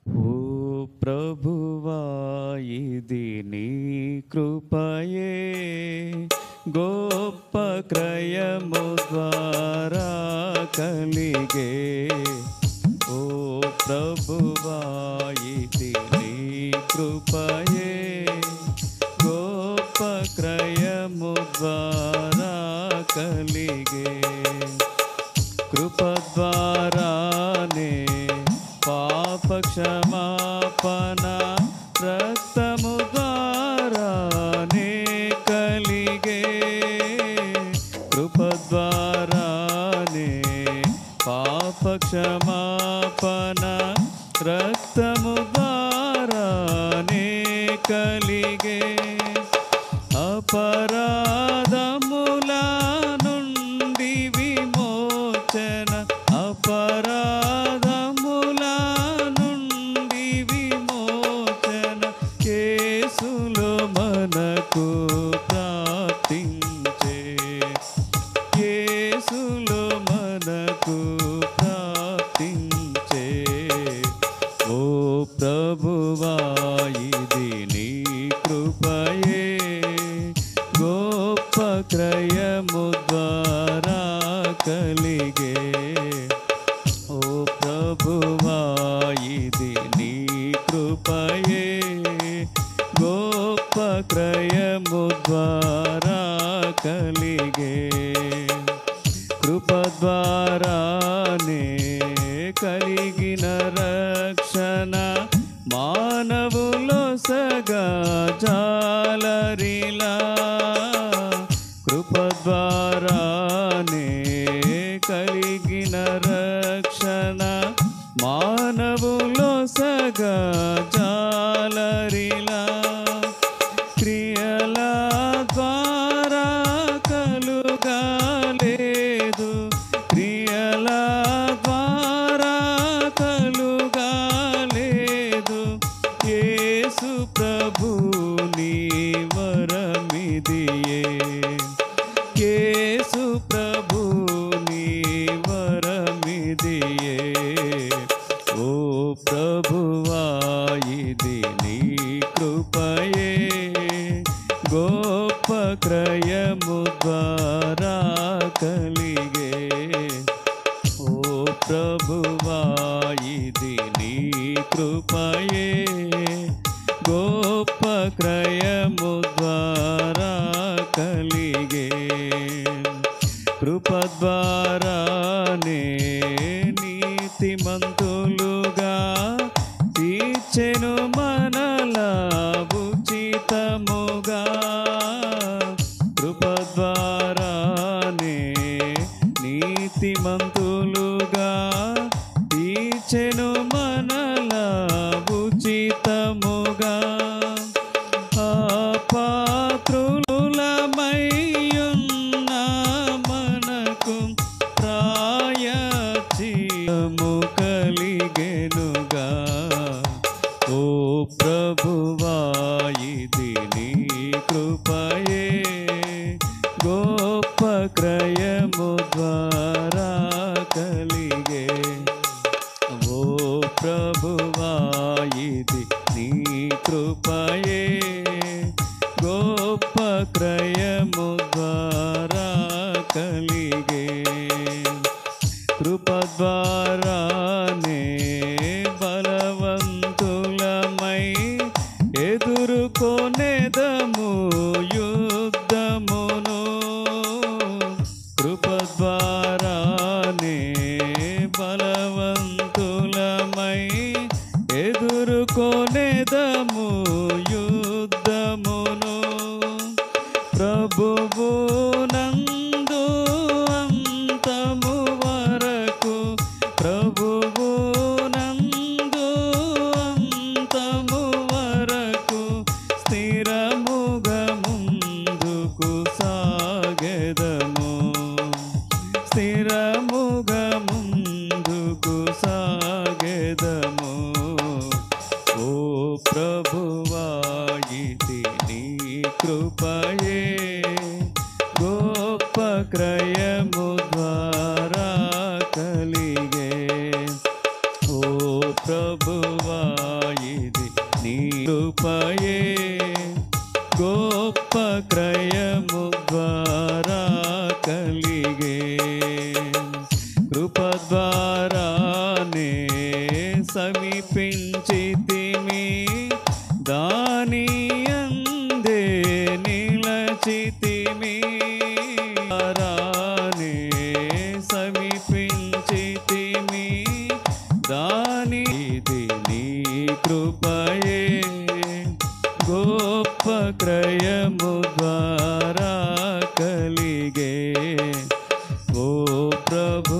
ఓ ప్రభువా ఇది నీ కృపయే, గొప్ప క్రయము ద్వారా కలిగే. ఓ ప్రభువా ఇది నీ కృపయే, గొప్ప క్రయము ద్వారా కలిగే. కృప ద్వారానే పాప క్షమాపణ, రక్తము ద్వారానే కలిగే. కృప ద్వారానే పాప క్షమాపణ, రక్తము ద్వారానే కలిగే. అపరాధముల నుండి విమోచన, అపరాధముల నుండి విమోచన యేసులో మనకు ప్రాప్తించే. యేసులో మనకు ప్రాప్తించే. ఓ ప్రభువా ఇది నీ కృపయే, గొప్ప క్రయము ద్వారా కలిగే. ఓ ప్రభువా ఇది నీ కృపయే, గొప్ప క్రయము ద్వారా కలిగే. కృప ద్వారానే కలిగిన రక్షణ మానవులో సగా జాలరిలా. కృప ద్వారానే కలిగిన రక్షణ మానవులో సగా జాలరిలా. క్రియల ద్వారా కలుగలేదు, క్రియల ద్వారా కలుగలేదు. యేసు ప్రభుని వరమిదియే, యేసు ప్రభుని వరమిదియే. ఓ ప్రభువా ఇది నీ కృపయే, గొప్ప క్రయము ద్వారా కలిగే. ఓ ప్రభువా ఇది నీ కృపయే, గొప్ప క్రయము ద్వారా కలిగే. కృప ద్వారానే నీతిమంతులుగా తీర్చెను మనలా ఉచితముగా. కృప ద్వారానే నీతిమంతులుగా తీర్చెను మనలా ఉచితముగా. అపాత్రులమయ్యున్న మనకు ప్రాయశ్చిత్తము కలిగెనుగా. ఓ ప్రభువా ఇది నీ కృపయే, గొప్ప క్రయము ద్వారా కలిగే. ఓ ప్రభువా ఇది నీ కృపయే, గొప్ప క్రయము ద్వారా కలిగే. కృప ద్వారానే బలవంతులమై ఎదుర్కొనేదము యుద్ధమును. కృప ద్వారానే బలవంతులమై ఎదుర్కొనేదము యుద్ధమును. ప్రభువు నందు అంతము వరకు, ప్రభువు నందు అంతము వరకు స్థిరముగా ముందుకు సాగెదము, స్థిరముగా ముందుకు సాగెదము. ఓ ప్రభువా ఇది నీ కృపయే, గొప్ప క్రయము ద్వారా కలిగే. ఓ ప్రభువా కృపయే గొప్ప క్రయము ద్వారా కలిగే కృప ద్వారానే సమీపించితిమి దాని అందే నిలచితిమి ద్వారానే సమీపించితిమి దాని ఇది నీ కృపయే గొప్ప క్రయము ద్వారా కలిగే ఓ ప్రభు